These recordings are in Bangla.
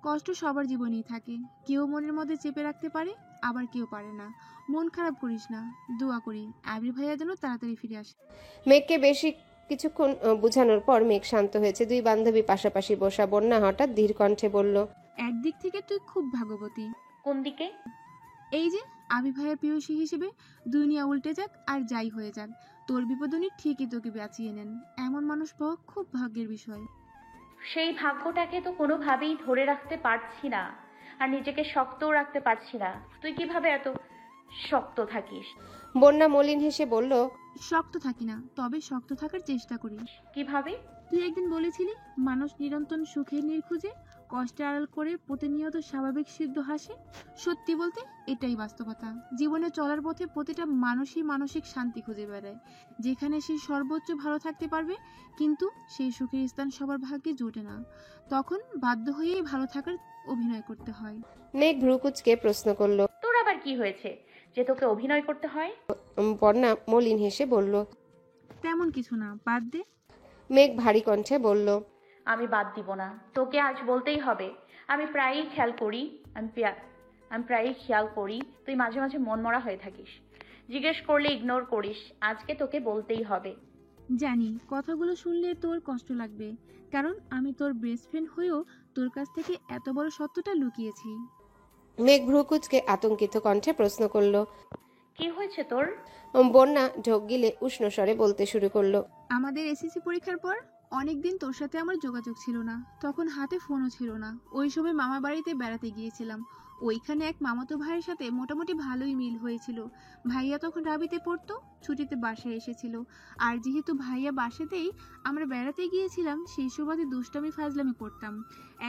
কষ্ট সবার জীবনেই থাকে, কেউ মনের মধ্যে চেপে রাখতে পারে, আবার কেউ পারে না। মন খারাপ করিস না, দোয়া করি আবির ভাইয়া যেন তাড়াতাড়ি ফিরে আসে। মেঘকে বেশি কিছুক্ষণ বোঝানোর পর মেঘ শান্ত হয়েছে। দুই বান্ধবী পাশাপাশি বসা। বন্যা হঠাৎ ধীর কণ্ঠে বলল, একদিক থেকে তুই খুব ভাগ্যবতী। কোন দিকে? এই যে আবির ভাইয়ের প্রেয়সী হিসেবে দুনিয়া উল্টে যাক আর যাই হয়ে যাক, তোর বিপদনী ঠিকই তোকে বাঁচিয়ে নেন, এমন মানুষ পাওয়া খুব ভাগ্যের বিষয়। সেই ভাগ্যটাকে তো কোনোভাবেই ধরে রাখতে পারছি না, আর নিজেকে শক্তও রাখতে পারছি না। তুই কিভাবে এত শক্ত থাকিস? বন্যা মলিন হেসে বলল, শক্ত থাকি না, তবে শক্ত থাকার চেষ্টা করি। কিভাবে? তুই একদিন বলেছিলি মানুষ নিরন্তর সুখের নির্খোঁজে, কষ্টে আড়াল করে প্রতিনিয়ত স্বাভাবিক সিদ্ধ হাসে। সত্যি বলতে এটাই বাস্তবতা। জীবনে চলার পথে প্রতিটা মানুষই মানসিক শান্তি খুঁজে বেড়ায়, যেখানে সে সর্বোচ্চ ভালো থাকতে পারবে, কিন্তু সেই সুখের স্থান সবার ভাগ্যে জোটে না। তখন বাধ্য হয়েই ভালো থাকার অভিনয় করতে হয়। মেঘ ভ্রুকুচকে প্রশ্ন করল। তোর আবার কি হয়েছে যে তোকে অভিনয় করতে হয়? বন্যা মলিন হেসে বলল, তেমন কিছু না, বাদ দে। মেঘ ভারী কণ্ঠে বলল, আমি বাদ দিব না, তোকে আজ বলতেই হবে। আমি প্রায়ই খেয়াল করি আমি প্রায়ই খেয়াল করি তুই মাঝে মাঝে মনমরা হয়ে থাকিস। জিজ্ঞেস করলে ইগনোর করিস। আজকে তোকে বলতেই হবে। জানি কথাগুলো শুনলে তোর কষ্ট লাগবে, কারণ আমি তোর বেস্ট ফ্রেন্ড হয়েও তোর কাছ থেকে এত বড় সত্যটা লুকিয়েছি। মেঘ ভ্রুকুচকে আতঙ্কিত কণ্ঠে প্রশ্ন করল। কি হয়েছে তোর? বন্যা ঢোক গিলে উষ্ণ স্বরে বলতে শুরু করলো, আমাদের এসএসসি পরীক্ষার পর অনেকদিন তোর সাথে আমার যোগাযোগ ছিল না, তখন হাতে ফোনও ছিল না। ওই সময় মামা বাড়িতে বেড়াতে গিয়েছিলাম। ওইখানে এক মামাতো ভাইয়ের সাথে মোটামুটি ভালোই মিল হয়েছিল। ভাইয়া তখন রাবিতে পড়তো, ছুটিতে বাসায় এসেছিল। আর যেহেতু ভাইয়া বাসাতেই আমরা বেড়াতে গিয়েছিলাম, সেই সুবাদে দুষ্টামি ফাজলামি করতাম।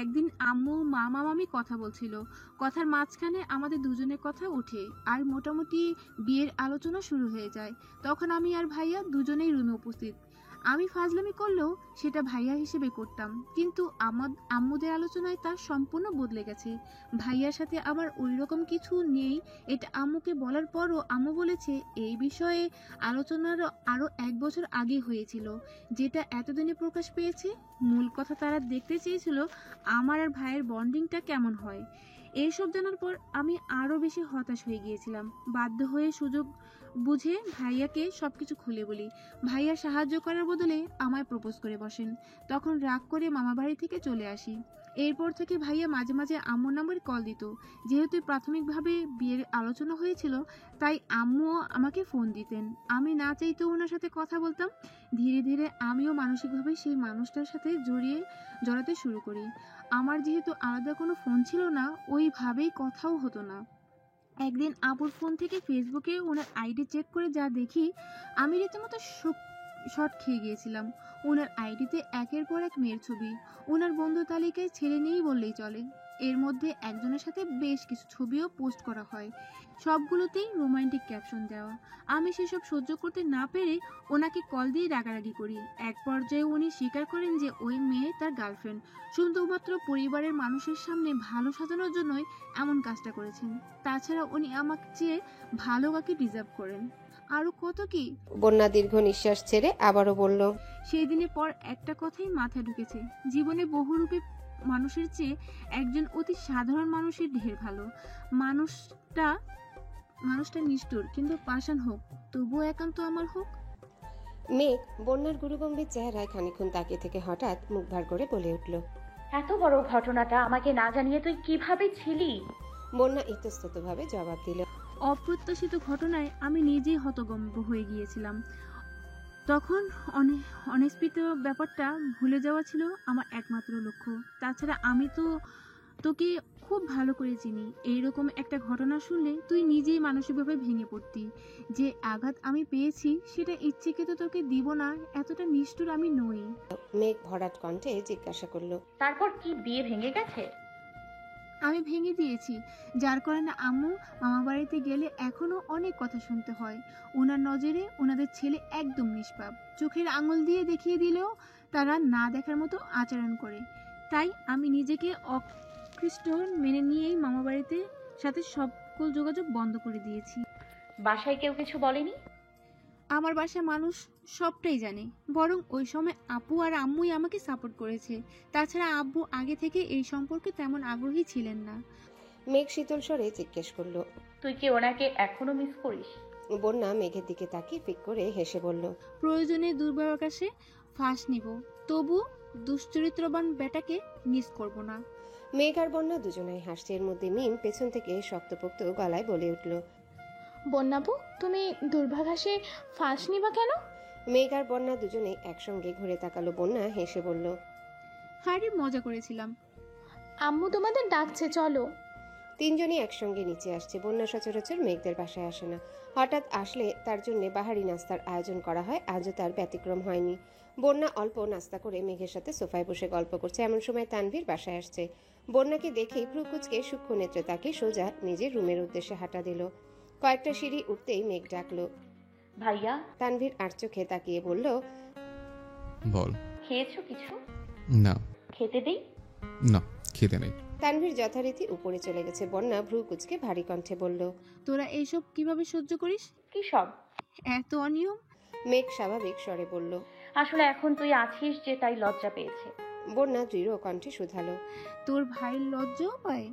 একদিন আম্মু মামা মামি কথা বলছিল, কথার মাঝখানে আমাদের দুজনের কথা ওঠে, আর মোটামুটি বিয়ের আলোচনা শুরু হয়ে যায়। তখন আমি আর ভাইয়া দুজনেই রুমে উপস্থিত। আমি ফাজলামি করলেও সেটা ভাইয়া হিসেবে করতাম, কিন্তু আম্মুদের আলোচনায় তা সম্পূর্ণ বদলে গেছে। ভাইয়ার সাথে আমার ওই রকম কিছু নেই, এটা আম্মুকে বলার পরও আম্মু বলেছে এই বিষয়ে আলোচনার আরো 1 বছর আগে হয়েছিল, যেটা এতদিনে প্রকাশ পেয়েছে। মূল কথা, তারা দেখতে চেয়েছিল আমার আর ভাইয়ের বন্ডিংটা কেমন হয়। এইসব জানার পর আমি আরো বেশি হতাশ হয়ে গিয়েছিলাম। বাধ্য হয়ে সুযোগ বুঝে ভাইয়াকে সবকিছু খুলে বলি। ভাইয়া সাহায্য করার বদলে আমায় প্রপোজ করে বসেন। তখন রাগ করে মামা বাড়ি থেকে চলে আসি। এরপর থেকে ভাইয়া মাঝে মাঝে আম্মুর নাম্বারে কল দিত। যেহেতু প্রাথমিকভাবে বিয়ের আলোচনা হয়েছিল, তাই আম্মুও আমাকে ফোন দিতেন। আমি না চাইতেও ওনার সাথে কথা বলতাম। ধীরে ধীরে আমিও মানসিকভাবে সেই মানুষটার সাথে জড়াতে শুরু করি। আমার যেহেতু আলাদা কোনো ফোন ছিল না, ওইভাবেই কথাও হতো না। একদিন আপুর ফোন থেকে ফেসবুকে ওনার আইডি চেক করে যা দেখি, আমি রীতিমতো শট খেয়ে গিয়েছিলাম। ওনার আইডিতে একের পর এক মেয়ের ছবি। ওনার বন্ধু তালিকায় ছেলে নেই বললেই চলে। এর মধ্যে একজনের সাথে বেশ কিছু ছবিও পোস্ট করা হয়, সবগুলোতেই রোমান্টিক ক্যাপশন দেওয়া। আমি সেসব সহ্য করতে না পেরে ওনাকে কল দিয়ে রাগারাগি করি। এক পর্যায়ে উনি স্বীকার করেন যে ওই মেয়ে তার গার্লফ্রেন্ড, শুধুমাত্র পরিবারের মানুষের সামনে ভালো সাজানোর জন্যই এমন কাজটা করেছেন। তাছাড়া উনি আমাকে চেয়ে ভালো কাকে ডিজার্ভ করেন, আরো কত কি। বন্যা দীর্ঘ নিঃশ্বাস ছেড়ে আবারও বলল, সেই দিনের পর একটা কথাই মাথায় ঢুকেছে, জীবনে বহুরূপী মানুষের চেয়ে একজন অতি সাধারণ মানুষের ঢের ভালো। মানুষটা মানুষটা নিষ্ঠুর কিন্তু পাষাণ হোক, তবুও একান্ত আমার হোক। মেঘ বন্যার গুরুগম্ভীর চেহারায় খানিকক্ষণ তাকিয়ে থেকে হঠাৎ মুখ ভার করে বলে উঠল। এত বড় ঘটনাটা আমাকে না জানিয়ে তুই কিভাবে ছিলি? বন্যা ইতস্তত ভাবে জবাব দিল, অপ্রত্যাশিত ঘটনায় আমি নিজেই হতভম্ব হয়ে গিয়েছিলাম। তখন অনিশ্চিত ব্যাপারটা ভুলে যাওয়া ছিল আমার একমাত্র লক্ষ্য। তাছাড়া আমি তো তোকে খুব ভালো করে চিনি। এইরকম একটা ঘটনা শুনলে তুই নিজেই মানসিকভাবে ভেঙে পড়তি। যে আঘাত আমি পেয়েছি সেটা ইচ্ছেকৃত তোকে দিব না, এতটা নিষ্ঠুর আমি নই। মেঘ ভরাট কণ্ঠে জিজ্ঞাসা করলো, তারপর কি বিয়ে ভেঙে গেছে? আমি ভেঙে দিয়েছি, যার কারণে আম্মু মামা বাড়িতে গেলে এখনো অনেক কথা শুনতে হয়। ওনার নজরে ওনাদের ছেলে একদম নিষ্পাপ, চোখের আঙুল দিয়ে দেখিয়ে দিলেও তারা না দেখার মতো আচরণ করে। তাই আমি নিজেকে অখ্রিস্ট মেনে নিয়েই মামা বাড়িতে সাথে সকল যোগাযোগ বন্ধ করে দিয়েছি। বাসায় কেউ কিছু বলেনি? আমার বাসায় মানুষ সবটাই জানে। বরং ওই সময় আপু আর আম্মুই আমাকে সাপোর্ট করেছে। তাছাড়া আব্বু আগে থেকে এই সম্পর্কে তেমন আগ্রহী ছিলেন না। মেঘ শীতল স্বরে জিজ্ঞেস করলো। তুই কি ওনাকে এখনো মিস করিস? বন্যা মেঘের দিকে তাকিয়ে ফিক করে হেসে বলল, প্রয়োজনে দুর্ব্যবকাশে ফাঁস নিব, তবু দুশ্চরিত্রবান বেটাকে মিস করব না। মেঘ আর বন্যা দুজনাই হাসছে। এর মধ্যে মিম পেছন থেকে শক্তপোক্ত গলায় বলে উঠল। বন্যাপু, তুমি দুর্ভাগাসে ফাঁস নিবা কেন? মেঘ আর বন্যা দুজনেই একসঙ্গে ঘুরে তাকালো। বন্যা হেসে বলল, হারে মজা করেছিলাম। আম্মু তোমাদের ডাকছে, চলো। তিনজনই একসঙ্গে নিচে আসছে। বন্যা সচরাচর মেঘদের বাসায় আসে না। হঠাৎ আসলে তার জন্য বাহারি নাস্তার আয়োজন করা হয়। আজও তার ব্যতিক্রম হয়নি। বন্যা অল্প নাস্তা করে মেঘের সাথে সোফায় বসে গল্প করছে। এমন সময় তানভীর বাসায় আসছে। বন্যাকে দেখেই ভ্রুকুচকে সূক্ষ্ম নেত্রে তাকে সোজা নিজের রুমের উদ্দেশ্যে হাঁটা দিল। কয়েকটা সিঁড়ি উঠতেই মেঘ ডাকলো। ভাইয়া, তানভীর আর চোখে তাকিয়ে বলল, বল। খেয়েছো কিছু? না। খেতে দেই? না, খেতে নেই। তানভীর যথারীতি উপরে চলে গেছে। বন্যা ভ্রু কুচকে ভারী কণ্ঠে বলল, তোরা এইসব কিভাবে সহ্য করিস? কি সব? এত অনিয়ম। মেঘ স্বাভাবিক স্বরে বলল। আসলে এখন তুই আছিস যে তাই লজ্জা পেয়েছে। বন্যা দৃঢ় কণ্ঠে শুধালো। তোর ভাই লজ্জাও পায়?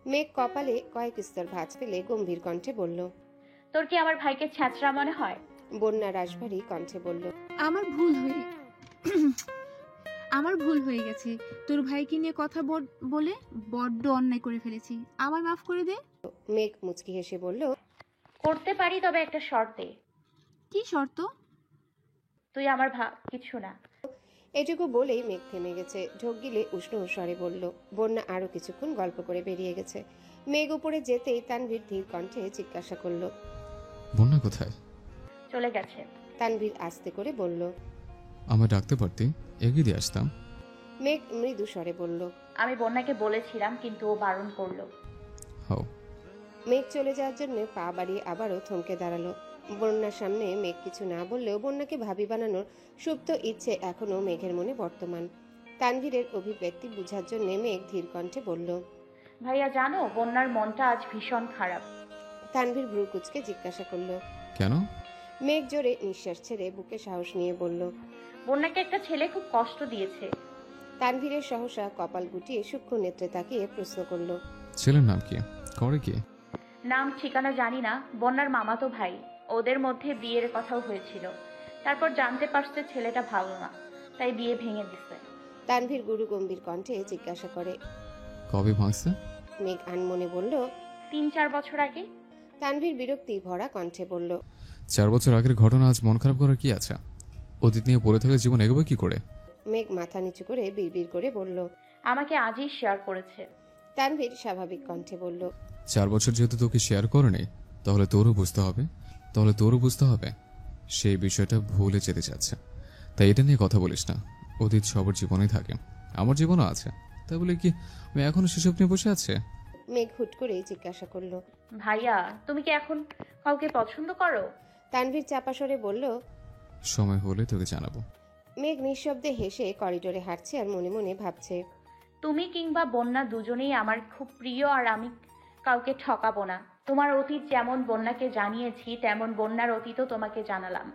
মেঘ কপালে কয়েক স্তর ভাঁজ ফেলে গম্ভীর কণ্ঠে বলল। তোর কি আমার ভাইকে ছ্যাঁচড়া মনে হয়? বন্যা রাশভারী কণ্ঠে বলল, আমার ভুল হয়ে আমার ভুল হয়ে গেছে। তোর ভাইকে নিয়ে কথা বলে বড্ড অন্যায় করে ফেলেছি। আমায় মাফ করে দে। মেঘ মুচকি হেসে বলল, করতে পারি, তবে একটা শর্তে। কি শর্ত? তুই আমার কিছু না। এটুকু বলেই মেঘ থেমে গেছে। ঢোক গিলে উষ্ণ স্বরে বলল। বন্যা আরো কিছুক্ষণ গল্প করে বেরিয়ে গেছে। মেঘ উপরে যেতেই তানভীর ধীর কণ্ঠে জিজ্ঞাসা করল, বন্যা কোথায়? চলে গেছে। তানভীর আস্তে করে বলল। আমায় ডাকতে পারতি, এগিয়ে দিয়ে আসতাম। মেঘ মৃদু স্বরে বলল, আমি বন্যাকে বলেছিলাম, কিন্তু ও বারণ করলো। হও। মেঘ চলে যাওয়ার জন্য পা বাড়িয়ে আবারও থমকে দাঁড়ালো। বন্যার সামনে মেঘ কিছু না বললেও বন্যাকে ভাবি বানানোর সুপ্ত ইচ্ছে এখনো মেঘের মনে বর্তমান। তানভীরের অভিব্যক্তি বুঝার জন্য মেঘ ধীর কণ্ঠে বলল, ভাইয়া জানো, বন্যার মনটা আজ ভীষণ খারাপ। তানভীর ভ্রু কুচকে জিজ্ঞাসা করলো, কেন? মেঘ জোরে নিঃশ্বাস ছেড়ে বুকে সাহস নিয়ে বলল। বন্যাকে একটা ছেলে খুব কষ্ট দিয়েছে। তানভীরের সহসা কপাল গুটিয়ে সূক্ষ্ম নেত্রে তাকিয়ে প্রশ্ন করলো, ছেলের নাম কি? করে কি? নাম ঠিকানা জানি না। বন্যার মামাতো ভাই, ওদের মধ্যে বিয়ের কথাও হয়েছিল। তারপর জানতে পারছে ছেলেটা ভালো না, তাই বিয়ে ভেঙে দিছে। তানভীর গুরু গম্ভীর কণ্ঠে জিজ্ঞাসা করে। কবে ভাঙছে? মেঘ আনমনে বলল। 3-4 বছর আগে। তানভীর বিরক্তি ভরা কণ্ঠে বলল, 4 বছর আগের ঘটনা আজ মন খারাপ করার কি আছে? অতীত নিয়ে পড়ে থাকলে জীবন এগোবে কি করে? মেঘ মাথা নিচু করে বিড়বিড় করে বলল। আমাকে আজই শেয়ার করেছে। তানভীর স্বাভাবিক কণ্ঠে বলল, 4 বছর যেহেতু তোকে শেয়ার করেনি, তাহলে তোরও বুঝতে হবে সেই বিষয়টা ভুলে যেতে চাচ্ছে। তাই এটা নিয়ে কথা বলিস না। অতীত সবার জীবনেই থাকে, আমার জীবনও আছে। তাই বলে কি আমি এখনো সেসব নিয়ে বসে আছে? মেঘ হুট করেই জিজ্ঞাসা করলো, ভাইয়া, তুমি কি এখন কাউকে পছন্দ করো? তানভীর চাপা স্বরে বলল। সময় হলে তোকে জানাবো। মেঘ নিঃশব্দে হেসে করিডোরে হাঁটছে আর মনে মনে ভাবছে, তুমি কিংবা বন্যা দুজনেই আমার খুব প্রিয়, আর আমি কাউকে ঠকাবো না। তোমার অতীত যেমন বন্যাকে জানিয়েছি, তেমন বন্যার অতীতও তোমাকে জানালাম।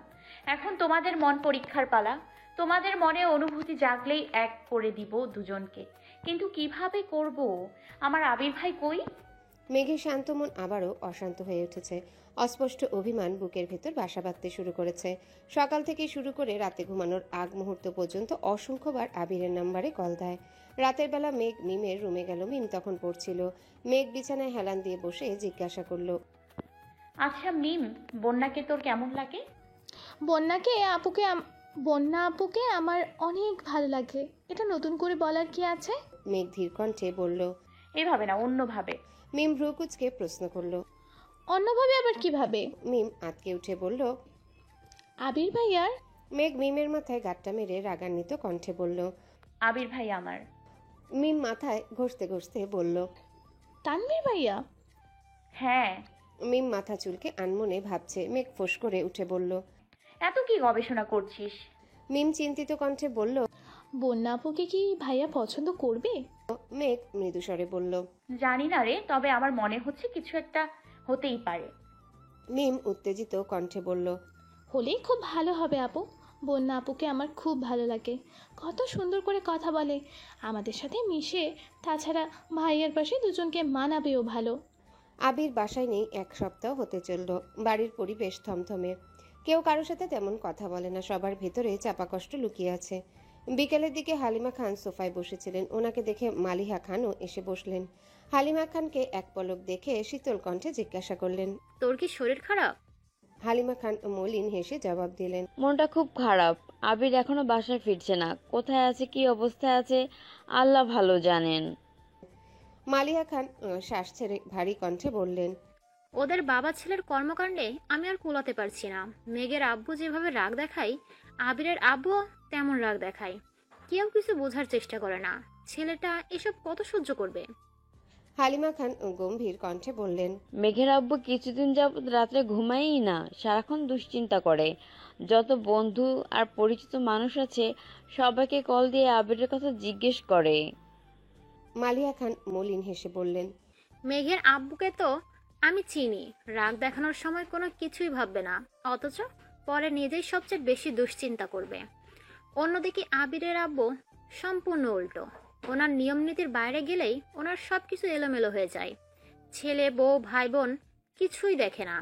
এখন তোমাদের মন পরীক্ষার পালা। তোমাদের মনে অনুভূতি জাগলেই এক করে দিব দুজনকে। কিন্তু কিভাবে করব? আমার আবির ভাই কই? মেঘের শান্ত মন আবারও অশান্ত হয়ে উঠেছে। অস্পষ্ট অভিমান বুকের ভেতর বাসা বাঁধতে শুরু করেছে। সকাল থেকে শুরু করে রাতে ঘুমানোর আগ মুহূর্ত পর্যন্ত অসংখ্যবার আবিরের নাম্বারে কল দেয়। রাতের বেলা মেঘ মিমের রুমে গেল। মিম তখন পড়ছিল। মেঘ বিছানায় হেলান দিয়ে বসে জিজ্ঞাসা করলো, আচ্ছা মিম, বন্যাকে তোর কেমন লাগে? বন্যা আপুকে আমার অনেক ভালো লাগে। এটা নতুন করে বলার কি আছে? মেঘ ধীর কণ্ঠে বলল। এভাবে না, অন্যভাবে। মিম ভ্রুকুচকে প্রশ্ন করলো। অন্যভাবে আবার কিভাবে? মিম আঁতকে উঠে বলল। আবির ভাইয়ার? মেঘ মিমের মাথায় গাঁটটা মেরে রাগান্বিত কণ্ঠে বলল। আবির ভাই আমার। মিম মাথায় ঘষতে ঘষতে বলল, তানভীর ভাইয়া? হ্যাঁ। মিম মাথা চুলকে আনমনে ভাবছে। মেঘ ফোঁস করে উঠে বলল, এত কি গবেষণা করছিস? মিম চিন্তিত কণ্ঠে বলল। বন্যা আপুকে কি ভাইয়া পছন্দ করবে? মেঘ মৃদুস্বরে বলল। জানি না রে, তবে আমার মনে হচ্ছে কিছু একটা হতেই পারে। মিম উত্তেজিত কণ্ঠে বলল। হলেই খুব ভালো হবে আপু। বন্যা আপুকে আমার খুব ভালো লাগে, কত সুন্দর করে কথা বলে, আমাদের সাথে মিশে। তাছাড়া ভাইয়ার পাশে দুজনকে মানাবেও ভালো। আবির বাসায় নেই 1 সপ্তাহ হতে চলল। বাড়ির পরিবেশ থমথমে, কেউ কারোর সাথে তেমন কথা বলে না, সবার ভেতরে চাপা কষ্ট লুকিয়ে আছে। বিকেলের দিকে হালিমা খান সোফায় বসেছিলেন, ওনাকে দেখে মালিহা খানও এসে বসলেন। হালিমা খানকে এক পলক দেখে শীতল কণ্ঠে জিজ্ঞাসা করলেন। তোর কি শরীর খারাপ? হালিমা খান মলিন হেসে জবাব দিলেন। মনটা খুব খারাপ। আবির এখনো বাসায় ফিরছে না, কোথায় আছে কি অবস্থায় আছে আল্লাহ ভালো জানেন। মালিহা খান শ্বাস ছেড়ে ভারী কণ্ঠে বললেন। ওদের বাবা ছেলের কর্মকাণ্ডে আমি আর কুলাতে পারছি না। মেঘের আব্বু যেভাবে রাগ দেখায়, আবিরের আব্বু তেমন রাগ দেখায়। কেউ কিছু বোঝার চেষ্টা করে না। ছেলেটা এসব কত সহ্য করবে? হালিমা খান গম্ভীর কণ্ঠে বললেন। মেঘের আব্বু কিছুদিন যাবত রাত্রে ঘুমায়ই না, সারাক্ষণ দুশ্চিন্তা করে। যত বন্ধু আর পরিচিত মানুষ আছে সবাইকে কল দিয়ে আবিরের কথা জিজ্ঞেস করে। মালিহা খান মলিন হেসে বললেন। মেঘের আব্বুকে তো আমি চিনি, রাগ দেখানোর সময় কোনো কিছুই ভাববে না, অথচ পরে নিজেই সবচেয়ে বেশি দুশ্চিন্তা করবে। অন্যদিকে আবিরের আব্বু সম্পূর্ণ উল্টো। ওনার নিয়ম নীতির বাইরে গেলেই ওনার সব কিছু এলোমেলো হয়ে যায়। ছেলে বউ ভাই বোন কিছুই দেখে না।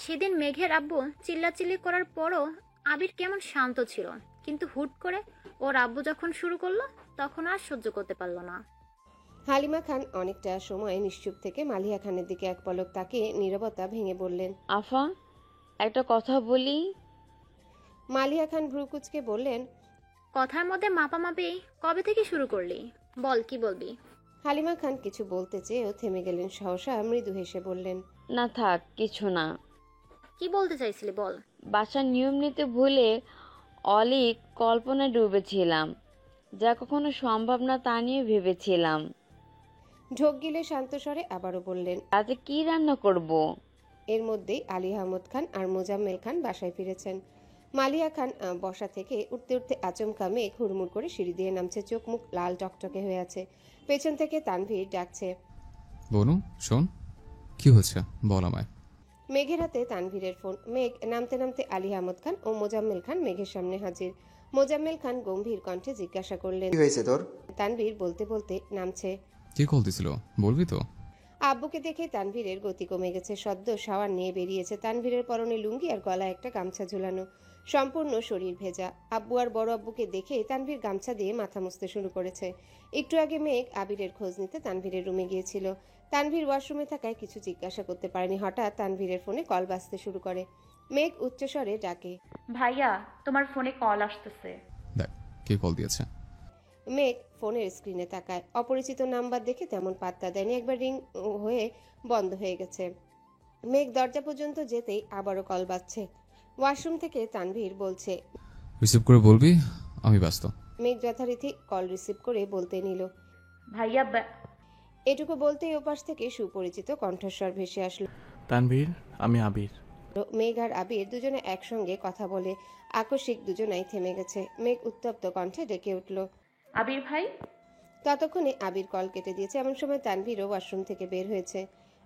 সেদিন মেঘের আব্বু চিল্লাচিল্লি করার পরও আবির কেমন শান্ত ছিল, কিন্তু হুট করে ওর আব্বু যখন শুরু করলো তখন আর সহ্য করতে পারলো না। হালিমা খান অনেকটা সময় নিশ্চুপ থেকে মালিহা খানের দিকে এক পলক তাকিয়ে নীরবতা ভেঙে বললেন। আফা, একটা কথা বলি। মালিহা খান ভ্রু কুঁচকে বললেন। কথার মধ্যে মাপামাপি কবে থেকে শুরু করলি? বল, কি বলবি? হালিমা খান কিছু বলতে চেয়েও থেমে গেলেন, সহসা মৃদু হেসে বললেন। না থাক, কিছু না। কি বলতে চাইছিলি বল। বাসার নিয়ম নিতে ভুলে অলিক কল্পনায় ডুবেছিলাম, যা কখনো সম্ভব না তা নিয়ে ভেবেছিলাম। ঢোক গিলে শান্ত স্বরে আবারও বললেন। রাতে কি রান্না করব? এর মধ্যেই আলী আহমদ খান আর মোজাম্মেল খান বাসায় ফিরেছেন। মালিয়া খান বসা থেকে উঠতে উঠতে আচমকা মেঘ হুড়মুড় করে সিঁড়ি দিয়ে নামছে, চোখ মুখ লাল টকটকে হয়ে আছে। পেছন থেকে তানভীর ডাকছে। বনু শোন, কি হচ্ছে বল আমায়। মেঘের হাতে তানভীরের ফোন। মেঘ নামতে নামতে আলী আহমদ খান ও মোজাম্মেল খান মেঘের সামনে হাজির। মোজাম্মেল খান গম্ভীর কণ্ঠে জিজ্ঞাসা করলেন। কি হয়েছে তোর? তানভীর বলতে বলতে নামছে। কে কল দিছিল বলবি তো? আব্বুকে দেখে তানভীরের গতি কমে গেছে, সদ্য শাওয়ার নিয়ে বেরিয়েছে। তানভীরের পরনে লুঙ্গি আর গলায় একটা গামছা ঝুলানো, সম্পূর্ণ শরীর ভেজা। আব্বু আর বড় আব্বুকে দেখে তানভীর গামছা দিয়ে মাথা মুছতে শুরু করেছে। একটু আগে মেঘ আবিরের খোঁজ নিতে তানভীরের রুমে গিয়েছিল। তানভীর ওয়াশরুমে থাকায় কিছু জিজ্ঞাসা করতে পারেনি। হঠাৎ তানভীরের ফোনে কল বাজতে শুরু করে। মেঘ উচ্চস্বরে ডাকে। ভাইয়া, তোমার ফোনে কল আসতেছে। দেখ কে কল দিয়েছে। মেঘ ফোনের স্ক্রিনে তাকায়, অপরিচিত নাম্বার দেখে তেমন পাত্তা দেয়নি, একবার রিং হয়ে বন্ধ হয়ে গেছে। মেঘ দরজা পর্যন্ত যেতেই আবারও কল বাজছে। ওয়াশরুম থেকে তানভীর বলছে। রিসিভ করে বলবি আমি ব্যস্ত। মেঘ যথারীতি কল রিসিভ করে বলতে নিল। ভাইয়া এটুকু বলতেই ওপাশ থেকে সুপরিচিত কণ্ঠস্বর ভেসে আসলো। তানভীর, আমি আবির। মেঘ আর আবির দুজনে একসঙ্গে কথা বলে আকস্মিক দুজনাই থেমে গেছে। মেঘ উত্তপ্ত কণ্ঠে ডেকে উঠল। আবির ভাই। ততক্ষণে আবির কল কেটে দিয়েছে। এমন সময় তানভীরও ওয়াশরুম থেকে বের হয়েছে।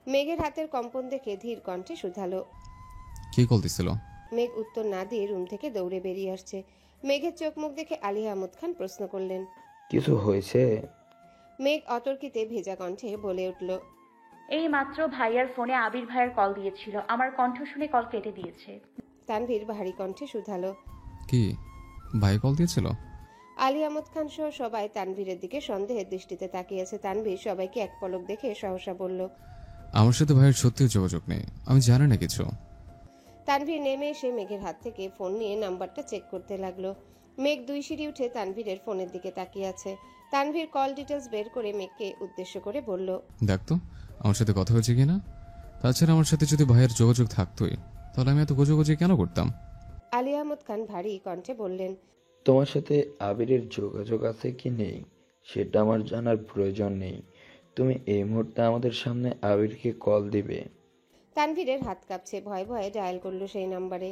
মেঘের হাতের কম্পন দেখে ধীর কণ্ঠে শুধালো। কে কল দিছিল? মেঘ উত্তর না দিয়ে রুম থেকে দৌড়ে বেরিয়ে আসছে। মেঘের চোখ মুখ দেখে আলী আহমদ খান প্রশ্ন করলেন। কিছু হয়েছে? মেঘ অতর্কিতে ভেজা কণ্ঠে বলে উঠল। এই মাত্র ভাইয়ার ফোনে আবির ভাইয়ের কল দিয়েছিল, আমার কণ্ঠ শুনে কল কেটে দিয়েছে। তানভীর ভারী কণ্ঠে শুধালো। কি ভাই কল দিয়েছিল? আলী আহমদ খান সহ সবাই তানভীরের দিকে সন্দেহের দৃষ্টিতে তাকিয়েছে। তানভীর সবাইকে এক পলক দেখে সহসা বলল। আমার সাথে ভাইয়ের সত্যিই যোগাযোগ নেই, আমি জানি না কিছু। তানভীর নেমে এসে মেঘের হাত থেকে ফোন নিয়ে নাম্বারটা চেক করতে লাগলো। মেঘ 2 সিঁড়ি উঠে তানভীরের ফোনের দিকে তাকিয়ে আছে। তানভীর কল ডিটেলস বের করে মেঘকে উদ্দেশ্য করে বলল। দেখ তো আমার সাথে কথা হয়েছে কিনা। তাছাড়া আমার সাথে যদি ভাইয়ের যোগাযোগ থাকতোই তাহলে আমি এত গোজাগোজি কেন করতাম? আলী আহমদ খান ভারী কণ্ঠে বললেন। তোমার সাথে আবিরের যোগাযোগ আছে কি নেই সেটা আমার জানার প্রয়োজন নেই। তুমি এই মুহূর্তে আমাদের সামনে আবিরকে কল দিবে। তানভীরের হাত কাঁপছে, ভয়ে ভয়ে ডায়াল করলো সেই নাম্বারে।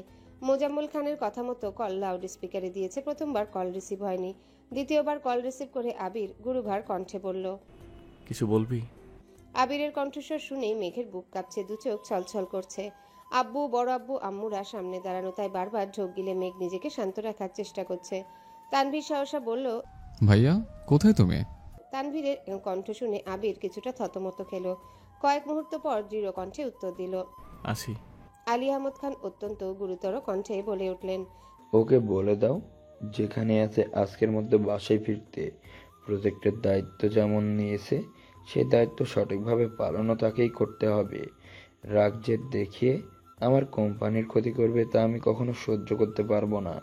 মোজাম্মল খানের কথা মতো কল লাউড স্পিকারে দিয়েছে। প্রথমবার কল রিসিভ হয়নি, দ্বিতীয়বার কল রিসিভ করে আবির গুরুভার কণ্ঠে বলল। কিছু বলবি? আবিরের কণ্ঠস্বর শুনেই মেঘের বুক কাঁপছে, দু চোখ ছলছল করছে। আব্বু, বড় আব্বু, আম্মুরা সামনে দাঁড়ানো, তাই বারবার ঢোক গিলে মেঘ নিজেকে শান্ত রাখার চেষ্টা করছে। তানভীর সহসা বলল। ভাইয়া কোথায় তুমি? তানভীরের কণ্ঠ শুনে আবির কিছুটা থতমত খেল। কয়েক মুহূর্ত পর দৃঢ় কণ্ঠে উত্তর দিল। আসি। আলী আহমদ খান অত্যন্ত গুরুতর কণ্ঠে বলে উঠলেন। ওকে বলে দাও যেখানে আছে আজকের মধ্যে বাসায় ফিরতে। প্রজেক্টের দায়িত্ব যেমন নিয়েছে সেই দায়িত্ব সঠিকভাবে পালনও তাকেই করতে হবে। রাগ জেদ দেখিয়ে আমার কোম্পানির ক্ষতি করবে তা আমি কখনো সহ্য করতে পারবো না।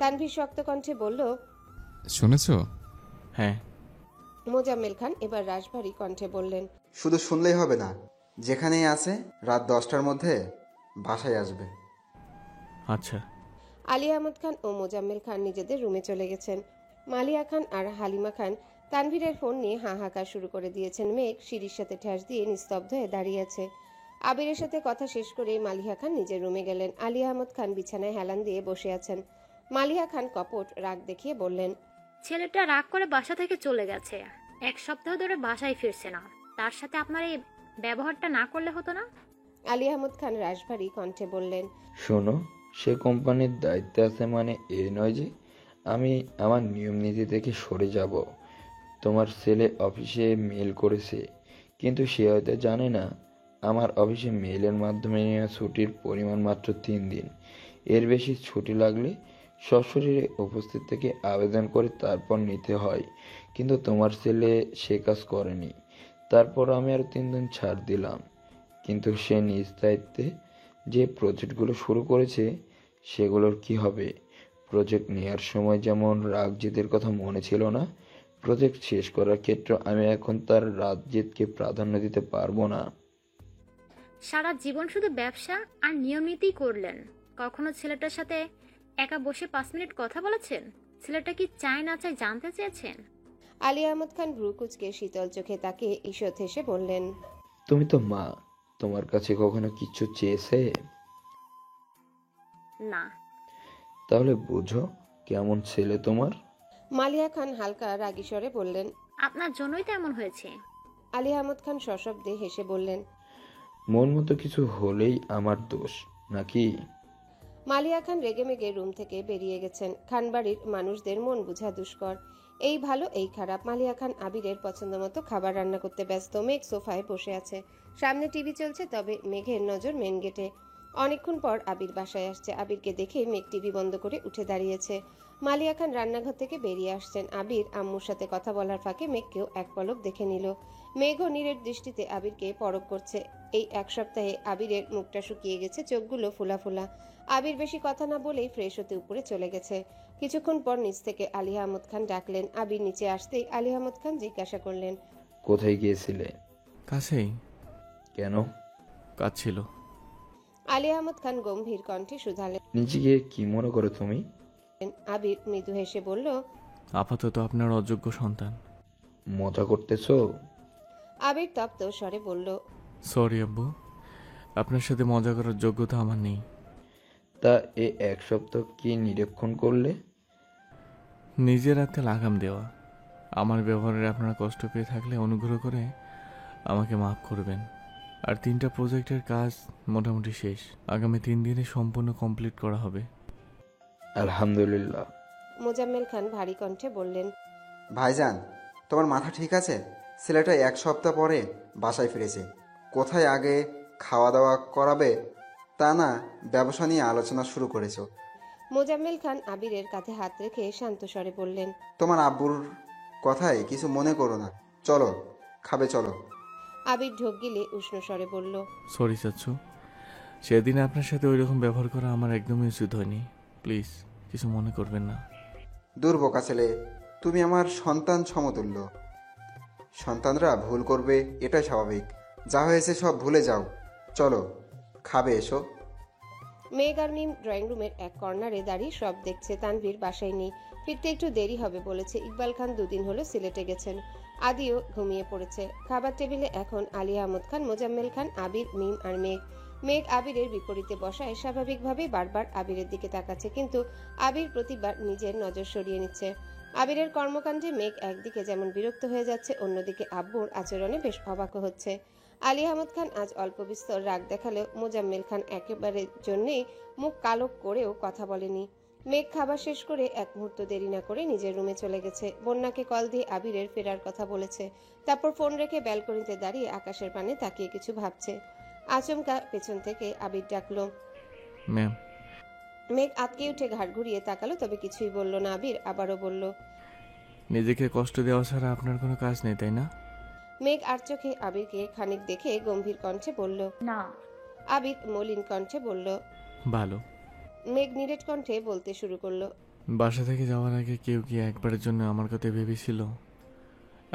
তানভীর শক্ত কণ্ঠে বলল। শুনেছো? হ্যাঁ। মোজাম্মেল খান এবার রাশভারী কণ্ঠে বললেন। শুধু শুনলেই হবে না, যেখানেই আছে রাত 10টার মধ্যে বাসায় আসবে। আচ্ছা। আলী আহমদ খান ও মোজাম্মেল খান নিজেদের রুমে চলে গেছেন। মালিয়া খান আর হালিমা খান তানভীরের ফোন নিয়ে হাহাকার শুরু করে দিয়েছেন। মেঘ সিঁড়ির সাথে ঠ্যাস দিয়ে নিস্তব্ধ হয়ে দাঁড়িয়ে আছে। আবিরের সাথে কথা শেষ করে মালিহা খান নিজের রুমে গেলেন। আলী আহমদ খান বিছানায় হেলান দিয়ে বসে আছেন। মালিহা খান কপট রাগ দেখিয়ে বললেন। ছেলেটা রাগ করে বাসা থেকে চলে গেছে, 1 সপ্তাহ ধরে বাসায় ফিরছে না। তার সাথে আপনার এই ব্যবহারটা না করলে হতো না? আলী আহমদ খান রাশভারী কণ্ঠে বললেন। শোনো, সে কোম্পানির দায়িত্বে আছে মানে এ নয় যে আমি আমার নিয়ম নীতি থেকে সরে যাব। তোমার ছেলে অফিসে মেল করেছে, কিন্তু সে হয়তো জানে না আমার অফিসে মেইলের মাধ্যমে নেওয়া ছুটির পরিমাণ মাত্র 3 দিন। এর বেশি ছুটি লাগলে সশরীরে উপস্থিত থেকে আবেদন করে তারপর নিতে হয়, কিন্তু তোমার ছেলে সে কাজ করেনি। তারপর আমি আরও 3 দিন ছাড় দিলাম, কিন্তু সে নিজ দায়িত্বে যে প্রজেক্টগুলো শুরু করেছে সেগুলোর কি হবে? প্রজেক্ট নেওয়ার সময় যেমন রাগ জেদের কথা মনে ছিল না, প্রজেক্ট শেষ করার ক্ষেত্রে আমি এখন তার রাগ জেদকে প্রাধান্য দিতে পারবো না। সারা জীবন শুধু ব্যবসা আর নিয়ম নীতিই করলেন, কখনো ছেলেটার সাথে একা বসে 5 মিনিট কথা বলেছেন? ছেলেটা কি চায় না চায় জানতে চেয়েছেন? আলী আহমদ খান ভ্রু কুঁচকে শীতল চোখে তাকে ঈষৎ হেসে বললেন। তুমি তো মা, তোমার কাছে কখনো কিচ্ছু চেয়েছে? না। তাহলে বুঝো কেমন ছেলে তোমার। মালিয়া খান হালকা রাগী স্বরে বললেন। আপনার জন্যই তো এমন হয়েছে। আলী আহমদ খান সশব্দে হেসে বললেন। মন মতো কিছু হলেই আমার দোষ নাকি? মালিয়া খান রেগেমেগে রুম থেকে বেরিয়ে গেছেন। খানবাড়ির মানুষদের মন বোঝা দুষ্কর। এই ভালো এই খারাপ। মালিয়া খান আবিরের পছন্দ মতো খাবার রান্না করতে ব্যস্ত। মেঘ সোফায় বসে আছে, সামনে টিভি চলছে, তবে মেঘের নজর মেন গেটে। অনেকক্ষণ পর আবির বাসায় আসছে। আবিরকে দেখে মেঘ টিভি বন্ধ করে উঠে দাঁড়িয়েছে। মালিয়া খান রান্নাঘর থেকে বেরিয়ে আসছেন। আবির আম্মুর সাথে কথা বলার ফাঁকে মেঘকেও এক পলক দেখে নিল। মেঘ ও নীরের দৃষ্টিতে আবিরকে পরখ করছে। এই 1 সপ্তাহে আবিরের মুখটা শুকিয়ে গেছে, চোখগুলো ফোলা ফোলা। আবির বেশি কথা না বলেই ফ্রেশ হতে উপরে চলে গেছে। কিছুক্ষণ পর নিচ থেকে আলী আহমদ খান ডাকলেন। আবির নিচে আসতেই আলী আহমদ খান জিজ্ঞাসা করলেন। কোথায় গিয়েছিলে? কাছেই। কেন? কাজ ছিল। আলী আহমদ খান গম্ভীর কণ্ঠে শুধালেন। নিজেকে কি মনে করো তুমি? আবির মৃদু হেসে বলল। আপাতত আপনার অযোগ্য সন্তান। মজা করতেছো? আবির তপ্ত স্বরে বলল। সরি আব্বু, আপনার সাথে মজা করার যোগ্যতা আমার নেই। তা এ 1 সপ্তাহ কি নিরীক্ষণ করলে? নিজের হাতে লাগাম দেওয়া। আমার ব্যবহারে আপনারা কষ্ট পেয়ে থাকলে অনুগ্রহ করে আমাকে মাফ করবেন। আর 3টা প্রজেক্টের কাজ মোটামুটি শেষ, আগামী 3 দিনে সম্পূর্ণ কমপ্লিট করা হবে। আলহামদুলিল্লাহ। মোজাম্মেল খান ভারী কণ্ঠে বললেন। ভাইজান, তোমার মাথা ঠিক আছে? ছেলেটা 1 সপ্তাহ পরে বাসায় ফিরেছে। কোথায় আগে খাওয়া দাওয়া করাবে তা না, ব্যবসা নিয়ে আলোচনা শুরু করেছো। মোজাম্মেল খান আবিরের কাঁধে হাত রেখে শান্ত স্বরে বললেন। তোমার আব্বুর কথায় কিছু মনে করো না, চলো খাবে চলো। আবির ঢোক গিলে উষ্ণ স্বরে বলল। সরি চাচ্ছু, সেদিন আপনার সাথে ওই রকম ব্যবহার করা আমার একদমই উচিত হয়নি। প্লিজ কিছু মনে করবেন না। দূর বোকা ছেলে, তুমি আমার সন্তান সমতুল্য। সন্তানরা ভুল করবে, এটাই স্বাভাবিক। যা হয়েছে সব ভুলে যাও, চলো খাবে এসো। মেঘ আর মিম ড্রয়িং রুমের এক কর্নারে দাঁড়িয়ে সব দেখছে। তানভীর বাসায় নেই, ফিরতে একটু দেরি হবে বলেছে। ইকবাল খান 2 দিন হলো সিলেটে গেছেন। আদিও ঘুমিয়ে পড়েছে। খাবার টেবিলে এখন আলী আহমদ খান, মোজাম্মেল খান, আবির, মিম আর মেঘ। মেঘ আবিরের বিপরীতে বসায় স্বাভাবিকভাবেই বারবার আবিরের দিকে তাকাচ্ছে, কিন্তু আবির প্রতিবার নিজের নজর সরিয়ে নিচ্ছে। আবিরের কর্মকাণ্ডে মেঘ একদিকে যেমন বিরক্ত হয়ে যাচ্ছে, অন্যদিকে আব্বুর আচরণে বেশ অবাক হচ্ছে। আলী আহমদ খান আজ অল্প বিস্তর রাগ দেখালেও মোজাম্মেল খান একেবারে জন্যেই মুখ কালো করেও কথা বলেনি। মেঘ খাবার শেষ করে এক মুহূর্ত দেরি না করে নিজের রুমে চলে গেছে। বন্যাকে কল দিয়ে আবিরের ফেরার কথা বলেছে। তারপর ফোন রেখে ব্যালকনিতে দাঁড়িয়ে আকাশের পানে তাকিয়ে কিছু ভাবছে। আচমকা পেছন থেকে আবির ডাকলো, ম্যাম। মেঘ আটকে উঠে ঘাড় ঘুরিয়ে তাকালো, তবে কিছুই বলল না। আবির আবারও বলল, নিজেকে কষ্ট দেওয়া ছাড়া আপনার কোনো কাজ নেই, তাই না? মেঘ আর চোখে আবিরকে খানিক দেখে গম্ভীর কণ্ঠে বলল, না। আবির মলিন কণ্ঠে বলল, ভালো। মেঘ নিরেট কণ্ঠে বলতে শুরু করলো, বাসা থেকে যাওয়ার আগে কেউ কি একবারের জন্য আমার কথা ভেবেছিল?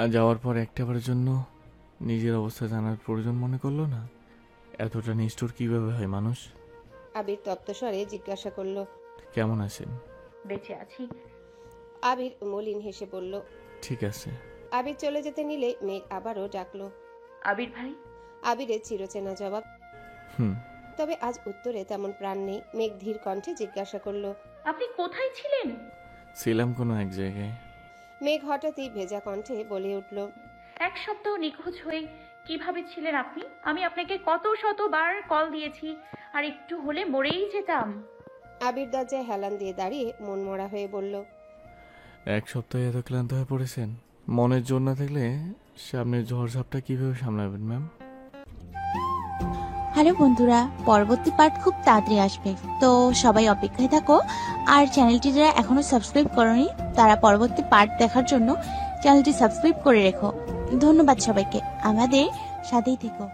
আর যাওয়ার পর একটাবারের জন্য নিজের অবস্থা জানার প্রয়োজন মনে করলো না? এতটা নিষ্ঠুর কিভাবে হয় মানুষ? আবির তপ্ত স্বরে জিজ্ঞাসা করলো, কেমন আছেন? বেঁচে আছি। আবির মলিন হেসে বলল, ঠিক আছে। আবির চলে যেতে নিলে মেঘ আবারও ডাকলো, আবির ভাই। আবিরের চিরচেনা জবাব, হুম। তবে আজ উত্তরে তেমন প্রাণ নেই। মেঘ ধীর কণ্ঠে জিজ্ঞাসা করলো, আপনি কোথায় ছিলেন? ছিলাম কোনো এক জায়গায়। মেঘ হঠাৎই ভেজা কণ্ঠে বলে উঠল, 1 সপ্তাহ নিখোঁজ হয়ে কিভাবে ছিলেন আপনি? আমি আপনাকে কত শতবার কল দিয়েছি, আর একটু হলে মরেই যেতাম। আবির দরজায় হেলান দিয়ে দাঁড়িয়ে মন মরা হয়ে বলল, 1 সপ্তাহে এত ক্লান্ত হয়ে পড়েছেন? মনের জোর না থাকলে সামনের ঝড়ঝাপটা কিভাবে সামলাবেন ম্যাম? হ্যালো বন্ধুরা, পরবর্তী পার্ট খুব তাড়াতাড়ি আসবে, তো সবাই অপেক্ষায় থাকো। আর চ্যানেলটি যারা এখনো সাবস্ক্রাইব করোনি তারা পরবর্তী পার্ট দেখার জন্য চ্যানেলটি সাবস্ক্রাইব করে রেখো। ধন্যবাদ সবাইকে, আমাদের সাথেই থেকো।